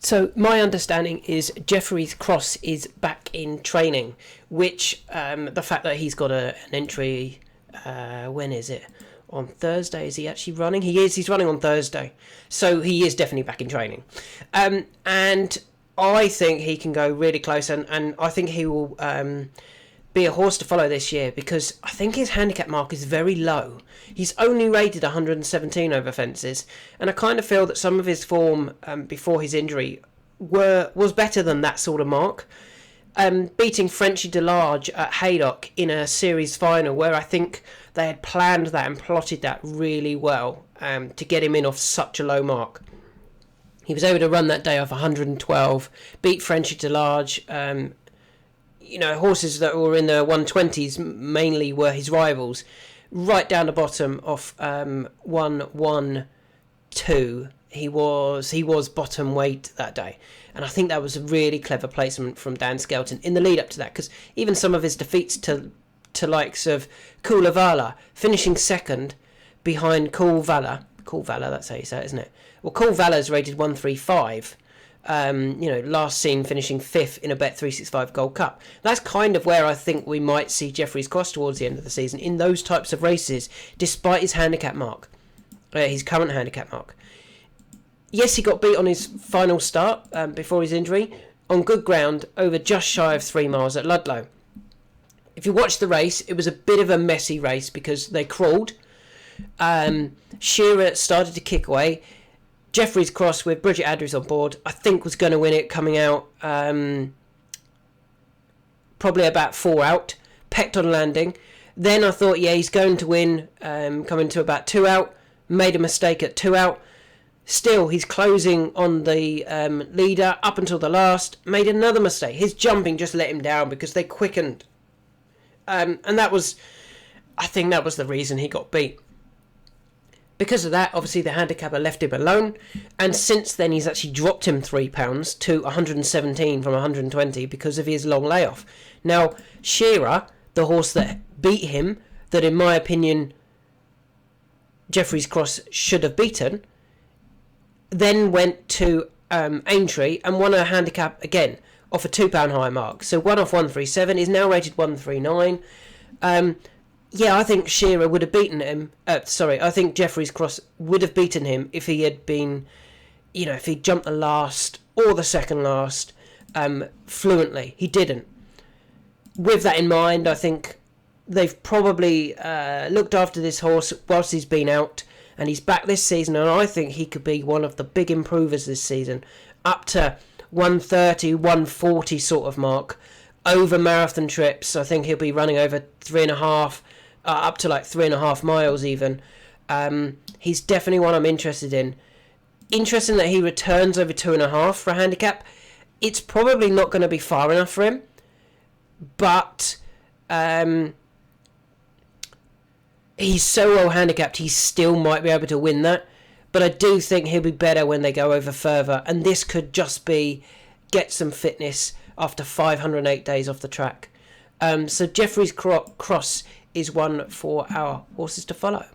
So my understanding is Jeffery's Cross is back in training, which the fact that he's got an entry, when is it? On Thursday, is he actually running? He's running on Thursday. So he is definitely back in training. And I think he can go really close, and I think he will be a horse to follow this year, because I think his handicap mark is very low. He's only rated 117 over fences, and I kind of feel that some of his form before his injury was better than that sort of mark. Beating Frenchy Delarge at Haydock in a series final, where I think they had planned that and plotted that really well to get him in off such a low mark. He was able to run that day off 112, beat Frenchy Delarge. Horses that were in the 120s mainly were his rivals. Right down the bottom of 112, he was bottom weight that day. And I think that was a really clever placement from Dan Skelton in the lead up to that, because even some of his defeats to likes of Cool Valor, finishing second behind Cool Valor, that's how you say it, isn't it? Well, Cool Valor's rated 135. Last seen finishing 5th in a Bet365 Gold Cup. That's kind of where I think we might see Jeffery's Cross towards the end of the season, in those types of races, despite his handicap mark, his current handicap mark. Yes, he got beat on his final start before his injury, on good ground, over just shy of 3 miles at Ludlow. If you watch the race, it was a bit of a messy race because they crawled. Shearer started to kick away. Jeffery's Cross, with Bridget Andrews on board, I think was going to win it, coming out probably about 4 out, pecked on landing. Then I thought, he's going to win, coming to about 2 out, made a mistake at 2 out. Still, he's closing on the leader up until the last, made another mistake. His jumping just let him down because they quickened. And I think that was the reason he got beat. Because of that, obviously the handicapper left him alone, and since then he's actually dropped him £3 to 117 from 120 because of his long layoff. Now, Shearer, the horse that beat him, that in my opinion Jeffery's Cross should have beaten, then went to Aintree and won a handicap again off a £2 high mark. So one off 137, is now rated 139. I think Shearer would have beaten him. I think Jeffery's Cross would have beaten him if he had been, if he jumped the last or the second last fluently. He didn't. With that in mind, I think they've probably looked after this horse whilst he's been out, and he's back this season, and I think he could be one of the big improvers this season, up to 130, 140 sort of mark, over marathon trips. I think he'll be running over 3.5, up to like 3.5 miles even. He's definitely one I'm interested in. Interesting that he returns over 2.5 for a handicap. It's probably not going to be far enough for him, but he's so well handicapped, he still might be able to win that. But I do think he'll be better when they go over further, and this could just be get some fitness after 508 days off the track. So Jeffery's Cross is one for our horses to follow.